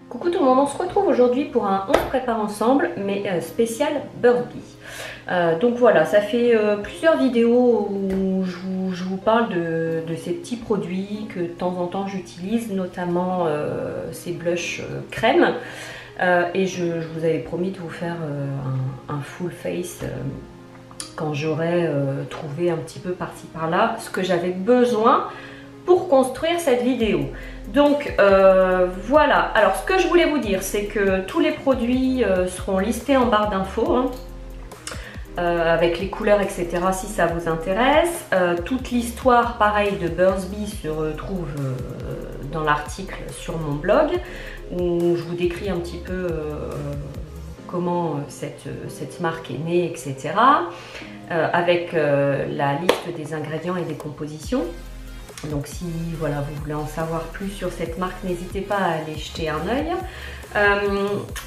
Coucou tout le monde, on se retrouve aujourd'hui pour un On se prépare ensemble, mais spécial Burt's Bees. Donc voilà, ça fait plusieurs vidéos où je vous parle de ces petits produits que de temps en temps j'utilise, notamment ces blushs crème. Et je vous avais promis de vous faire un full face quand j'aurai trouvé un petit peu par-ci par-là ce que j'avais besoin pour construire cette vidéo. Donc voilà, alors ce que je voulais vous dire, c'est que tous les produits seront listés en barre d'infos, hein, avec les couleurs, etc. si ça vous intéresse. Toute l'histoire, pareil, de Burt's Bees se retrouve dans l'article sur mon blog, où je vous décris un petit peu comment cette marque est née, etc. Avec la liste des ingrédients et des compositions. Donc si voilà, vous voulez en savoir plus sur cette marque, n'hésitez pas à aller jeter un œil.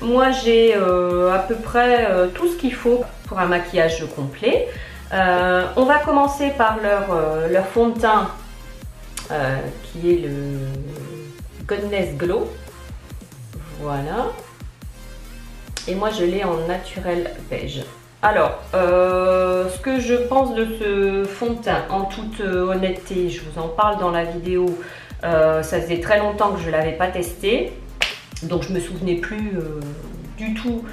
Moi j'ai à peu près tout ce qu'il faut pour un maquillage complet. On va commencer par leur fond de teint qui est le Goddess Glow. Voilà. Et moi je l'ai en naturel beige. Alors, ce que je pense de ce fond de teint, en toute honnêteté, je vous en parle dans la vidéo, ça faisait très longtemps que je ne l'avais pas testé, donc je ne me souvenais plus du tout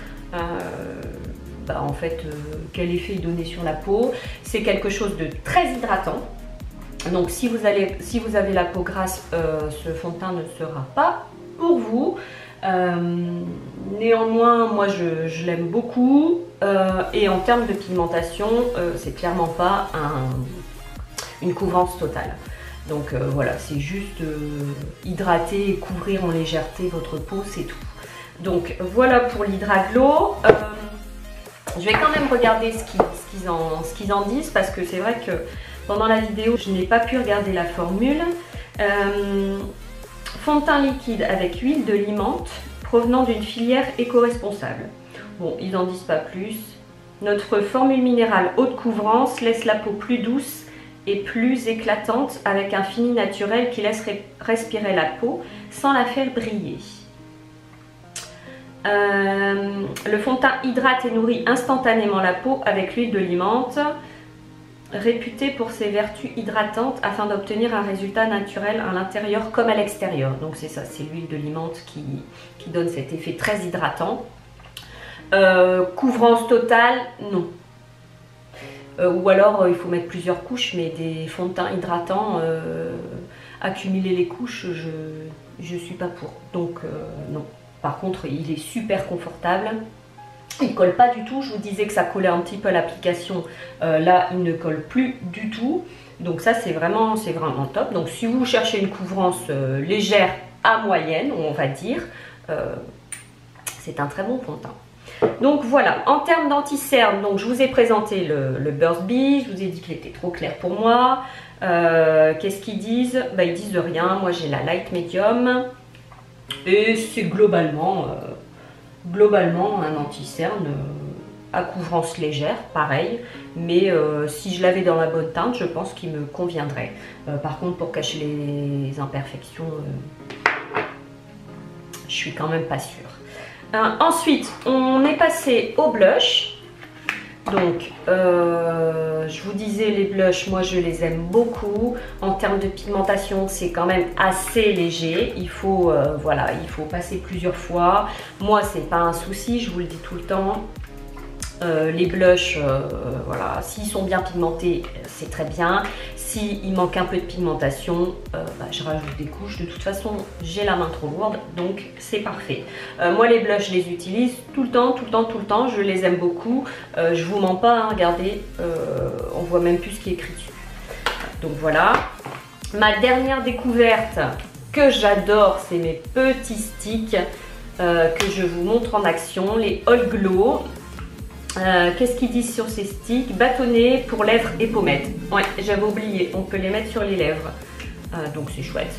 en fait, quel effet il donnait sur la peau. C'est quelque chose de très hydratant, donc si vous avez la peau grasse, ce fond de teint ne sera pas pour vous. Néanmoins, moi je l'aime beaucoup et en termes de pigmentation, c'est clairement pas une couvrance totale. Donc voilà, c'est juste hydrater et couvrir en légèreté votre peau, c'est tout. Donc voilà pour l'Hydra Glow. Je vais quand même regarder ce qu'ils en disent, parce que c'est vrai que pendant la vidéo je n'ai pas pu regarder la formule. Fond de teint liquide avec huile de lit menthe provenant d'une filière éco-responsable. Bon, ils n'en disent pas plus. Notre formule minérale haute couvrance laisse la peau plus douce et plus éclatante avec un fini naturel qui laisse respirer la peau sans la faire briller. Le fond de teint hydrate et nourrit instantanément la peau avec l'huile de lit menthe, réputé pour ses vertus hydratantes afin d'obtenir un résultat naturel à l'intérieur comme à l'extérieur. Donc c'est ça, c'est l'huile de lit menthe qui donne cet effet très hydratant. Couvrance totale, non. Ou alors il faut mettre plusieurs couches, mais des fonds de teint hydratants, accumuler les couches, je suis pas pour. Donc non. Par contre, il est super confortable. Il ne colle pas du tout, je vous disais que ça collait un petit peu à l'application, là il ne colle plus du tout, donc ça c'est vraiment top. Donc si vous cherchez une couvrance légère à moyenne, on va dire, c'est un très bon fond de teint. Donc voilà, en termes d'anti-cerne, donc je vous ai présenté le Burt's Bees, je vous ai dit qu'il était trop clair pour moi. Qu'est-ce qu'ils disent? Ils disent rien, moi j'ai la Light Medium, et c'est globalement un anti-cerne à couvrance légère, pareil, mais si je l'avais dans la bonne teinte, je pense qu'il me conviendrait. Par contre, pour cacher les imperfections, je suis quand même pas sûre. Ensuite, on est passé au blush. Donc, je vous disais, les blushs, moi je les aime beaucoup. En termes de pigmentation, c'est quand même assez léger. Il faut, voilà, il faut passer plusieurs fois. Moi, c'est pas un souci, je vous le dis tout le temps. Les blushs, voilà, s'ils sont bien pigmentés, c'est très bien. S'il manque un peu de pigmentation, je rajoute des couches. De toute façon, j'ai la main trop lourde, donc c'est parfait. Moi, les blushs, je les utilise tout le temps. Je les aime beaucoup. Je vous mens pas, hein, regardez, on voit même plus ce qui est écrit dessus. Donc voilà. Ma dernière découverte que j'adore, c'est mes petits sticks que je vous montre en action, les All Glow. Qu'est-ce qu'ils disent sur ces sticks? Bâtonnets pour lèvres et pommettes. Ouais, j'avais oublié, on peut les mettre sur les lèvres. Donc c'est chouette.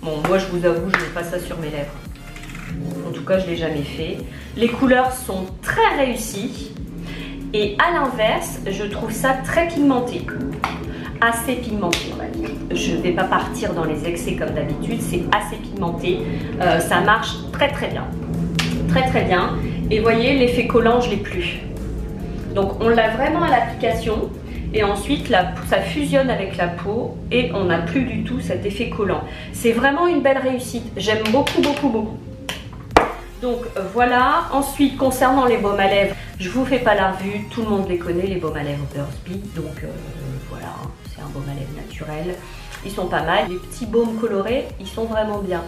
Bon, moi je vous avoue, je mets pas ça sur mes lèvres. En tout cas, je l'ai jamais fait. Les couleurs sont très réussies. Et à l'inverse, je trouve ça très pigmenté. Assez pigmenté, on va dire. Je ne vais pas partir dans les excès comme d'habitude, c'est assez pigmenté. Ça marche très très bien. Très très bien. Et voyez, l'effet collant, je ne l'ai plus. Donc on l'a vraiment à l'application. Et ensuite, ça fusionne avec la peau et on n'a plus du tout cet effet collant. C'est vraiment une belle réussite. J'aime beaucoup, beaucoup, beaucoup. Donc voilà. Ensuite, concernant les baumes à lèvres, je vous fais pas la revue. Tout le monde les connaît, les baumes à lèvres Burt's Bees. Donc voilà, c'est un baume à lèvres naturel. Ils sont pas mal. Les petits baumes colorés, ils sont vraiment bien.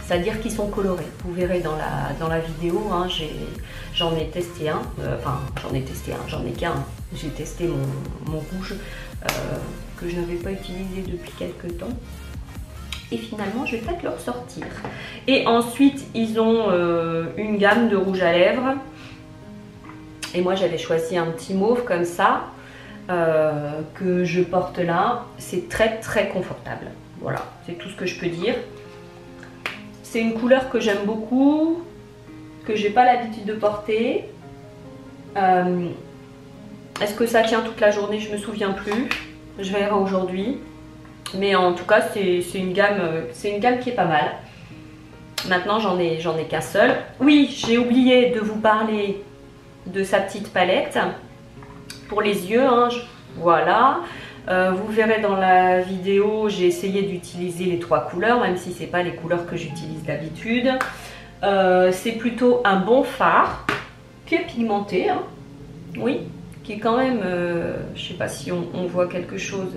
C'est-à-dire qu'ils sont colorés. Vous verrez dans la vidéo, hein, j'en ai testé un. Enfin, j'en ai qu'un. J'ai testé mon rouge que je n'avais pas utilisé depuis quelques temps. Et finalement, je vais peut-être le ressortir. Et ensuite, ils ont une gamme de rouge à lèvres. Et moi, j'avais choisi un petit mauve comme ça, que je porte là. C'est très, très confortable. Voilà, c'est tout ce que je peux dire. C'est une couleur que j'aime beaucoup, que j'ai pas l'habitude de porter. Est-ce que ça tient toute la journée? Je me souviens plus. Je verrai aujourd'hui. Mais en tout cas, c'est une gamme qui est pas mal. Maintenant, j'en ai qu'un seul. Oui, j'ai oublié de vous parler de sa petite palette pour les yeux. Hein, voilà. Vous verrez dans la vidéo, j'ai essayé d'utiliser les 3 couleurs, même si ce n'est pas les couleurs que j'utilise d'habitude. C'est plutôt un bon fard qui est pigmenté, hein. Oui, qui est quand même, je ne sais pas si on voit quelque chose,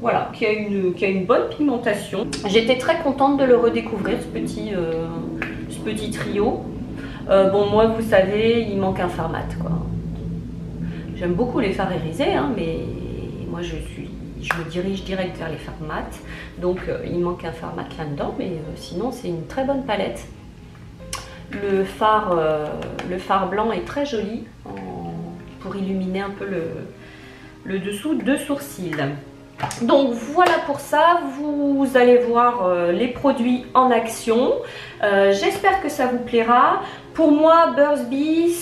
voilà, qui a une bonne pigmentation. J'étais très contente de le redécouvrir, ce petit trio. Bon, moi, vous savez, il manque un fard mat, quoi. J'aime beaucoup les fards irisés, hein, mais moi je me dirige direct vers les fards mat. Donc il manque un fard mat là-dedans, mais sinon c'est une très bonne palette. Le fard blanc est très joli pour illuminer un peu le dessous de sourcil. Donc voilà pour ça, vous allez voir les produits en action. J'espère que ça vous plaira. Pour moi, Burt's Bees,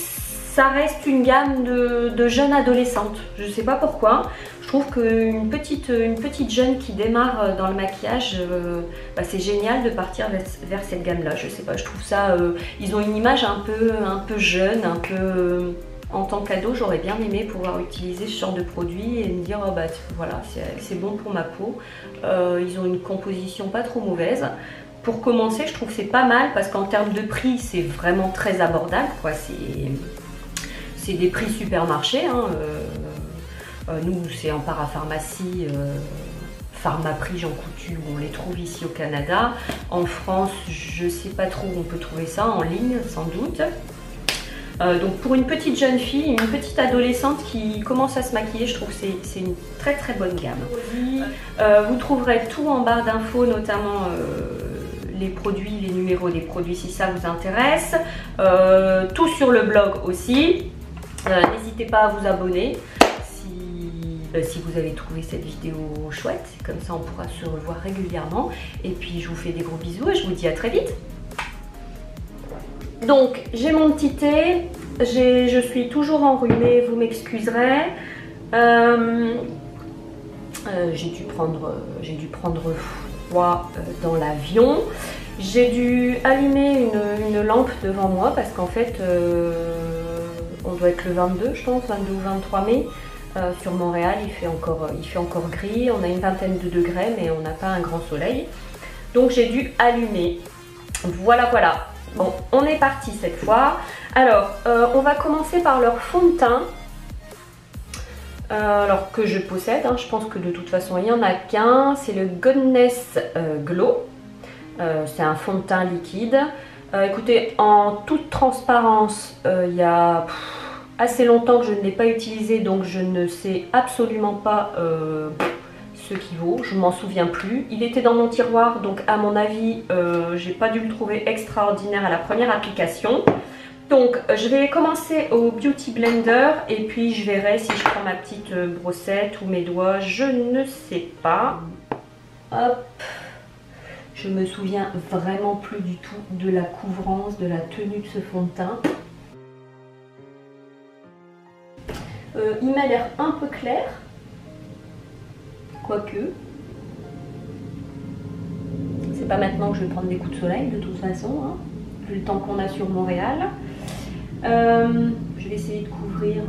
ça reste une gamme de jeunes adolescentes. Je ne sais pas pourquoi. Je trouve qu'une petite jeune qui démarre dans le maquillage, c'est génial de partir vers cette gamme-là. Je sais pas, je trouve ça... ils ont une image un peu jeune, un peu... En tant qu'ado, j'aurais bien aimé pouvoir utiliser ce genre de produit et me dire oh, voilà, c'est bon pour ma peau. Ils ont une composition pas trop mauvaise. Pour commencer, je trouve que c'est pas mal parce qu'en termes de prix, c'est vraiment très abordable, quoi. C'est des prix supermarché, hein. Nous, c'est en parapharmacie, Pharmaprix, Jean Coutu, on les trouve ici au Canada. En France, je sais pas trop où on peut trouver ça, en ligne sans doute. Donc pour une petite jeune fille, une petite adolescente qui commence à se maquiller, je trouve que c'est une très très bonne gamme. Vous trouverez tout en barre d'infos, notamment les produits, les numéros des produits si ça vous intéresse. Tout sur le blog aussi. N'hésitez pas à vous abonner si vous avez trouvé cette vidéo chouette. Comme ça on pourra se revoir régulièrement. Et puis je vous fais des gros bisous et je vous dis à très vite. Donc j'ai mon petit thé, je suis toujours enrhumée, vous m'excuserez. J'ai dû prendre froid dans l'avion. J'ai dû allumer une lampe devant moi parce qu'en fait on doit être le 22 je pense, 22 ou 23 mai. Sur Montréal il fait encore gris, on a une vingtaine de degrés mais on n'a pas un grand soleil. Donc j'ai dû allumer. Voilà. Bon, on est parti cette fois. Alors, on va commencer par leur fond de teint. Alors que je possède, hein, je pense que de toute façon il n'y en a qu'un. C'est le Goddess Glow. C'est un fond de teint liquide. Écoutez, en toute transparence, il y a assez longtemps que je ne l'ai pas utilisé, donc je ne sais absolument pas ce qu'il vaut, je m'en souviens plus. Il était dans mon tiroir, donc à mon avis, j'ai pas dû le trouver extraordinaire à la première application. Donc je vais commencer au Beauty Blender et puis je verrai si je prends ma petite brossette ou mes doigts, je ne sais pas. Hop, je me souviens vraiment plus du tout de la couvrance, de la tenue de ce fond de teint. Il m'a l'air un peu clair. quoique. C'est pas maintenant que je vais prendre des coups de soleil de toute façon, hein, vu le temps qu'on a sur Montréal. Je vais essayer de couvrir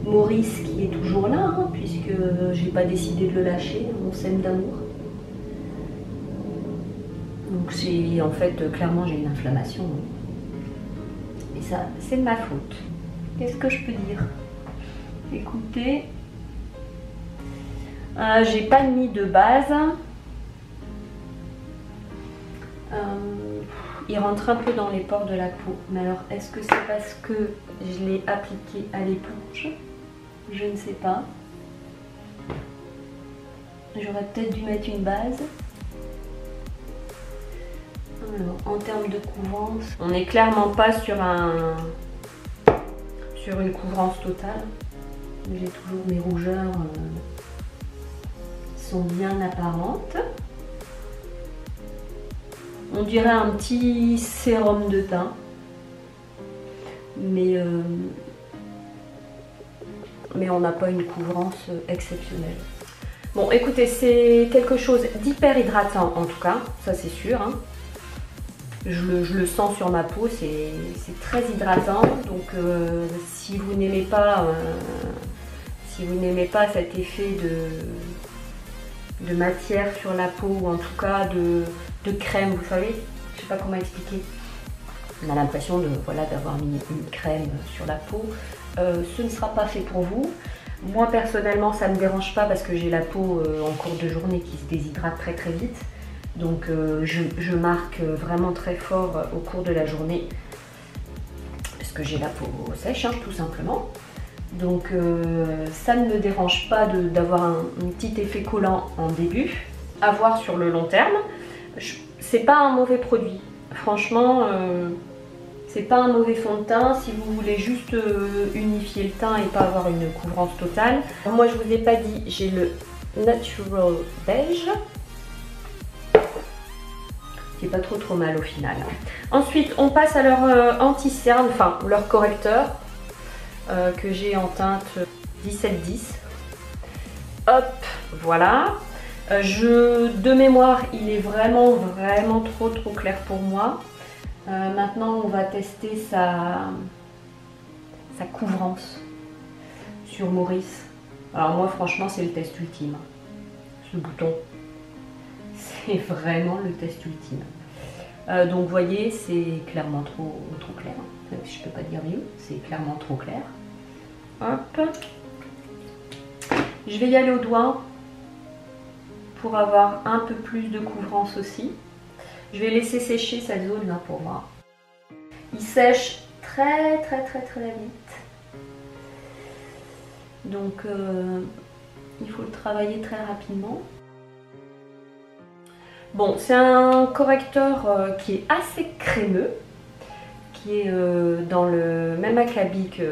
Maurice qui est toujours là, hein, puisque j'ai pas décidé de le lâcher, on s'aime d'amour. Donc en fait, clairement j'ai une inflammation. Et ça, c'est de ma faute. Qu'est-ce que je peux dire? Écoutez, j'ai pas mis de base. Il rentre un peu dans les pores de la peau. Mais alors, est-ce que c'est parce que je l'ai appliqué à l'éponge? Je ne sais pas. J'aurais peut-être dû mettre une base. Alors, en termes de couvrance, on n'est clairement pas sur une couvrance totale. J'ai toujours mes rougeurs qui sont bien apparentes. On dirait un petit sérum de teint, mais on n'a pas une couvrance exceptionnelle. Bon, écoutez, c'est quelque chose d'hyper hydratant en tout cas, ça c'est sûr, hein. Je le sens sur ma peau, c'est très hydratant. Donc si vous n'aimez pas cet effet de matière sur la peau, ou en tout cas de crème, vous savez, je sais pas comment expliquer. On a l'impression d'avoir mis une crème sur la peau. Ce ne sera pas fait pour vous. Moi personnellement, ça ne me dérange pas parce que j'ai la peau en cours de journée qui se déshydrate très très vite. Donc je marque vraiment très fort au cours de la journée parce que j'ai la peau sèche, hein, tout simplement. Donc ça ne me dérange pas d'avoir un petit effet collant en début. À voir sur le long terme. C'est pas un mauvais produit. Franchement, c'est pas un mauvais fond de teint si vous voulez juste unifier le teint et pas avoir une couvrance totale. Moi je vous ai pas dit, j'ai le Natural Beige, qui est pas trop mal au final. Ensuite on passe à leur anti-cerne, enfin leur correcteur que j'ai en teinte 1710. Hop, voilà. De mémoire, il est vraiment trop clair pour moi. Maintenant on va tester sa couvrance sur Maurice. Alors moi franchement c'est le test ultime. Ce bouton, c'est vraiment le test ultime. Donc vous voyez, c'est clairement trop clair. Je peux pas dire mieux, c'est clairement trop clair. Hop. Je vais y aller au doigt pour avoir un peu plus de couvrance aussi. Je vais laisser sécher cette zone là pour moi. Il sèche très vite. Donc il faut le travailler très rapidement. Bon, c'est un correcteur qui est assez crémeux, qui est dans le même acabit que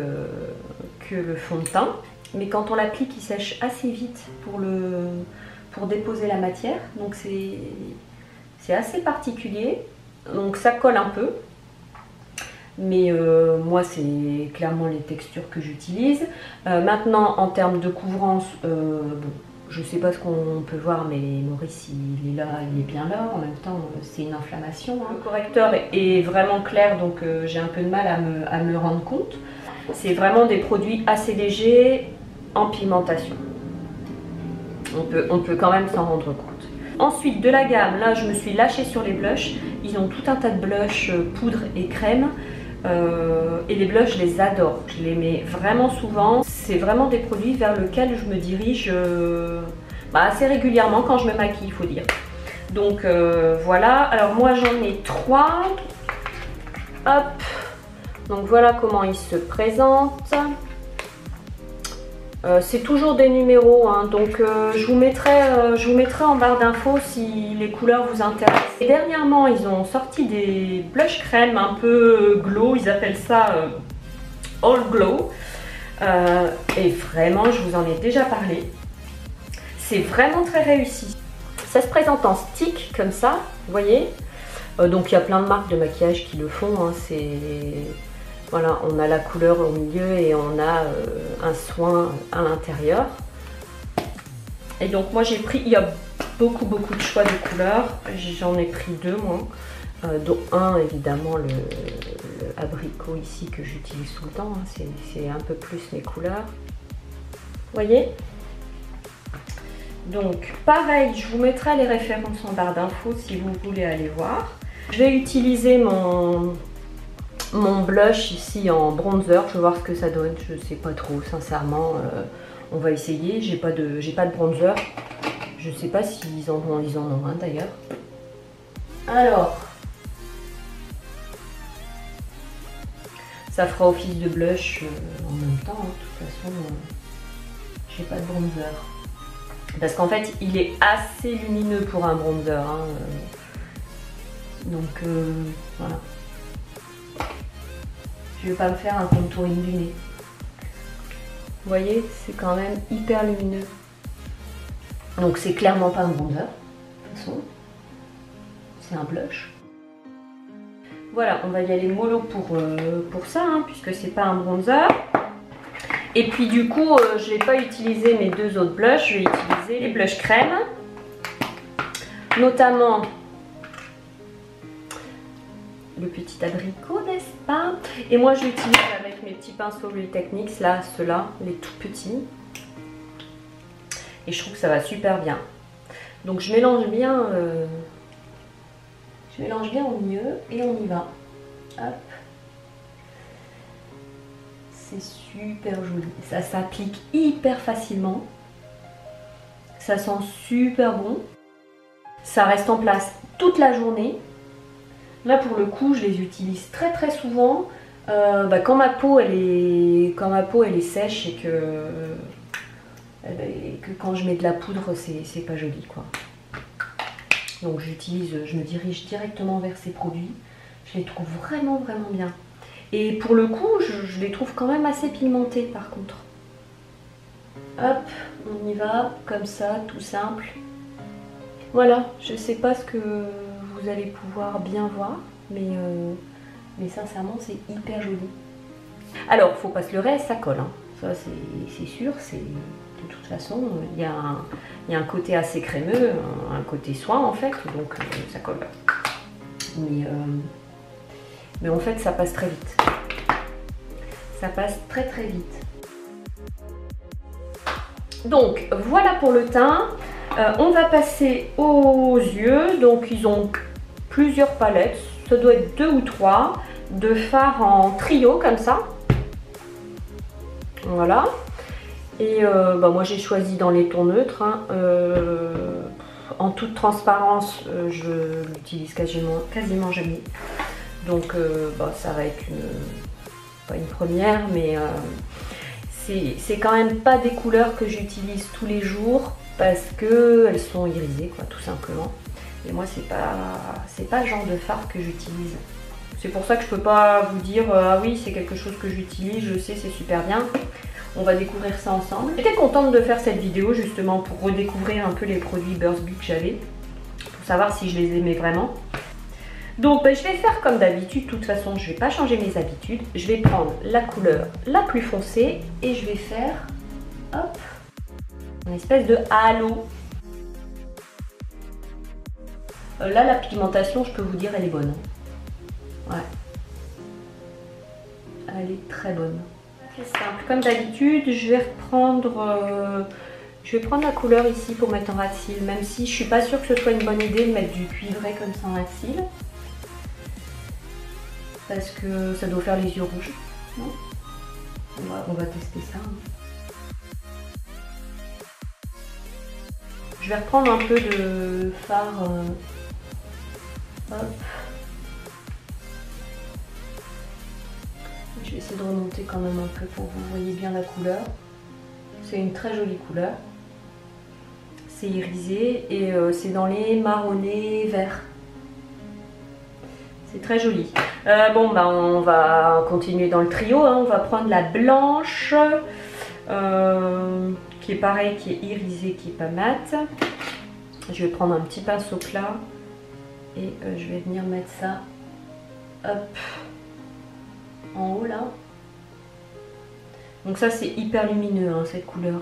le fond de teint. Mais quand on l'applique, il sèche assez vite pour déposer la matière. Donc c'est assez particulier. Donc ça colle un peu. Mais moi, c'est clairement les textures que j'utilise. Maintenant, en termes de couvrance, bon, je ne sais pas ce qu'on peut voir, mais Maurice, il est là, il est bien là. En même temps, c'est une inflammation, hein. Le correcteur est vraiment clair, donc j'ai un peu de mal à me rendre compte. C'est vraiment des produits assez légers en pigmentation. On peut quand même s'en rendre compte. Ensuite, de la gamme, là, je me suis lâchée sur les blushs. Ils ont tout un tas de blushs, poudre et crème. Et les blushs, je les adore. Je les mets vraiment souvent. C'est vraiment des produits vers lesquels je me dirige assez régulièrement quand je me maquille, il faut dire. Donc voilà. Alors moi, j'en ai 3. Hop. Donc voilà comment ils se présentent. C'est toujours des numéros, hein, donc je vous mettrai en barre d'infos si les couleurs vous intéressent. Et dernièrement, ils ont sorti des blush crème un peu glow, ils appellent ça All Glow. Et vraiment, je vous en ai déjà parlé. C'est vraiment très réussi. Ça se présente en stick comme ça, vous voyez. Donc il y a plein de marques de maquillage qui le font, hein, Voilà, on a la couleur au milieu et on a un soin à l'intérieur. Et donc moi j'ai pris, il y a beaucoup de choix de couleurs. J'en ai pris 2 moi, dont un évidemment le abricot ici que j'utilise tout le temps. Hein. C'est un peu plus mes couleurs. Vous voyez? Donc pareil, je vous mettrai les références en barre d'infos si vous voulez aller voir. Je vais utiliser mon blush ici en bronzer, je vais voir ce que ça donne, je sais pas trop sincèrement, on va essayer. J'ai pas de bronzer, je sais pas s'ils en ont un d'ailleurs. Alors, ça fera office de blush en même temps, hein. De toute façon, j'ai pas de bronzer. Parce qu'en fait, il est assez lumineux pour un bronzer. Hein. Donc, voilà. Je vais pas me faire un contouring du nez. Vous voyez, c'est quand même hyper lumineux. Donc, c'est clairement pas un bronzer. De toute façon, c'est un blush. Voilà, on va y aller mollo pour ça, hein, puisque c'est pas un bronzer. Et puis du coup, je vais pas utiliser mes 2 autres blushs, je vais utiliser les blushs crème, notamment le petit abricot, n'est-ce pas? Et moi, je l'utilise avec mes petits pinceaux Real Techniques, là, ceux-là, les tout petits. Et je trouve que ça va super bien. Donc je mélange bien au milieu et on y va. Hop. C'est super joli. Ça s'applique hyper facilement. Ça sent super bon. Ça reste en place toute la journée. Là pour le coup, je les utilise très souvent. Quand ma peau elle est sèche et que quand je mets de la poudre, c'est pas joli quoi. Donc je me dirige directement vers ces produits. Je les trouve vraiment bien. Et pour le coup, je les trouve quand même assez pigmentés par contre. Hop, on y va, comme ça, tout simple. Voilà, je sais pas ce que vous allez pouvoir bien voir, mais sincèrement, c'est hyper joli. Alors, faut pas se leurrer, ça colle, hein. Ça c'est sûr, de toute façon, il y a un côté assez crémeux, un côté soin en fait, donc ça colle. Mais en fait, ça passe très vite. Ça passe très vite. Donc, voilà pour le teint. On va passer aux yeux. Donc, ils ont plusieurs palettes. Ça doit être 2 ou 3 de fard en trio, comme ça. Voilà. Et moi, j'ai choisi dans les tons neutres. Hein. En toute transparence, je l'utilise quasiment jamais. Donc ça va être pas une première, mais c'est quand même pas des couleurs que j'utilise tous les jours parce que elles sont irisées quoi, tout simplement. Et moi c'est pas le genre de fard que j'utilise. C'est pour ça que je peux pas vous dire ah oui c'est quelque chose que j'utilise, je sais c'est super bien. On va découvrir ça ensemble. J'étais contente de faire cette vidéo justement pour redécouvrir un peu les produits Burt's Bees que j'avais, pour savoir si je les aimais vraiment. Donc je vais faire comme d'habitude, de toute façon je ne vais pas changer mes habitudes. Je vais prendre la couleur la plus foncée et je vais faire hop, une espèce de halo. Là la pigmentation, je peux vous dire, elle est bonne. Ouais. Elle est très bonne. C'est simple, comme d'habitude, je vais prendre la couleur ici pour mettre en ras de cils, même si je suis pas sûre que ce soit une bonne idée de mettre du cuivré comme ça en ras de cils. Parce que ça doit faire les yeux rouges. Non, on va tester ça. Je vais reprendre un peu de fard. Hop. Je vais essayer de remonter quand même un peu pour que vous voyez bien la couleur. C'est une très jolie couleur. C'est irisé et c'est dans les marronnés verts. C'est très joli. On va continuer dans le trio. Hein. On va prendre la blanche, qui est pareil, qui est irisée, qui est pas mate. Je vais prendre un petit pinceau plat et je vais venir mettre ça. Hop. en haut là. Donc ça c'est hyper lumineux hein, cette couleur.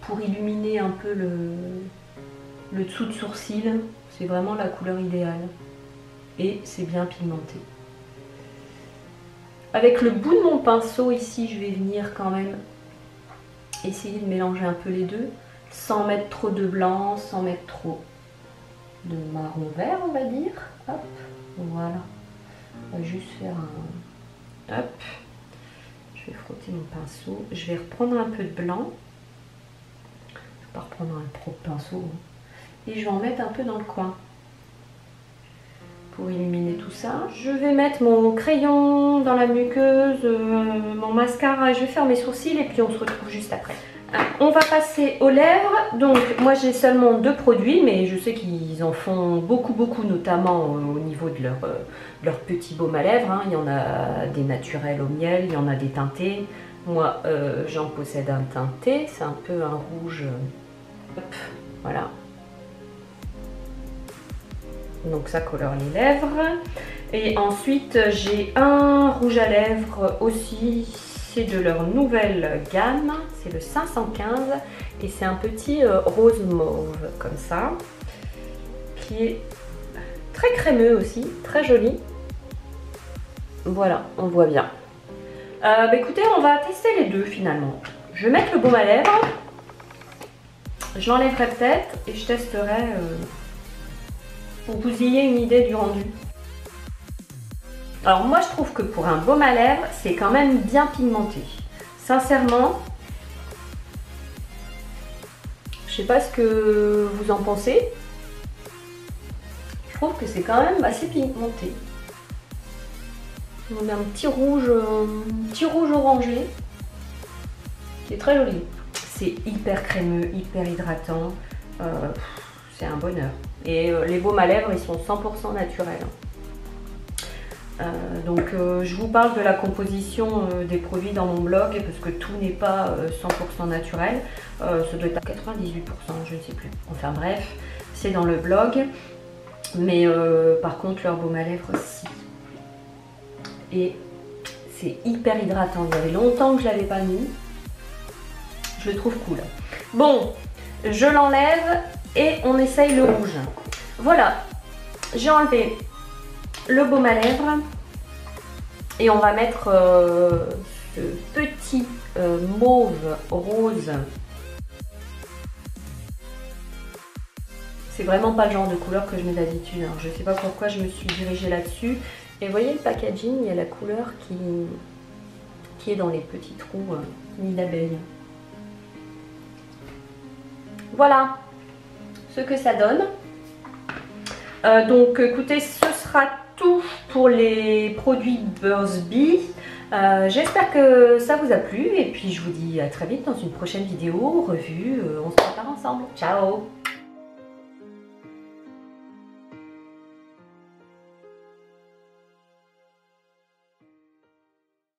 Pour illuminer un peu le dessous de sourcil, c'est vraiment la couleur idéale. Et c'est bien pigmenté. Avec le bout de mon pinceau ici, je vais venir quand même essayer de mélanger un peu les deux, sans mettre trop de blanc, sans mettre trop de marron vert, on va dire. Hop, voilà. On va juste faire un... Hop. Je vais frotter mon pinceau. Je vais reprendre un peu de blanc. Je vais pas reprendre un trop de pinceau. Et je vais en mettre un peu dans le coin. Pour illuminer tout ça. Je vais mettre mon crayon dans la muqueuse, mon mascara, et je vais faire mes sourcils et puis on se retrouve juste après. On va passer aux lèvres. Donc moi j'ai seulement 2 produits, mais je sais qu'ils en font beaucoup, notamment au niveau de leur petit baume à lèvres. Hein. Il y en a des naturels au miel, il y en a des teintés. Moi j'en possède un teinté, c'est un peu un rouge. Hop, voilà. Donc ça colore les lèvres. Et ensuite j'ai un rouge à lèvres aussi, c'est de leur nouvelle gamme, c'est le 515 et c'est un petit rose mauve comme ça, qui est très crémeux aussi, très joli. Voilà, on voit bien. Bah écoutez, on va tester les deux finalement. Je vais mettre le baume à lèvres, je l'enlèverai peut-être et je testerai pour que vous ayez une idée du rendu. Alors moi je trouve que pour un baume à lèvres, c'est quand même bien pigmenté. Sincèrement, je sais pas ce que vous en pensez. Je trouve que c'est quand même assez pigmenté. On a un petit rouge orangé qui est très joli. C'est hyper crémeux, hyper hydratant. C'est un bonheur. Et les baumes à lèvres, ils sont 100% naturels. Donc je vous parle de la composition des produits dans mon blog parce que tout n'est pas 100% naturel. Ça doit être à 98%, je ne sais plus. Enfin bref, c'est dans le blog. Mais par contre, leur baume à lèvres, si. Et c'est hyper hydratant. Il y avait longtemps que je ne l'avais pas mis. Je le trouve cool. Bon, je l'enlève et on essaye le rouge. Voilà, j'ai enlevé le baume à lèvres et on va mettre ce petit mauve rose. C'est vraiment pas le genre de couleur que je mets d'habitude, hein. Je sais pas pourquoi je me suis dirigée là-dessus. Et vous voyez le packaging, il y a la couleur qui est dans les petits trous nid d'abeille. Voilà ce que ça donne. Donc écoutez, ce sera tout pour les produits Burt's Bees. J'espère que ça vous a plu et puis je vous dis à très vite dans une prochaine vidéo revue. On se prépare ensemble. Ciao!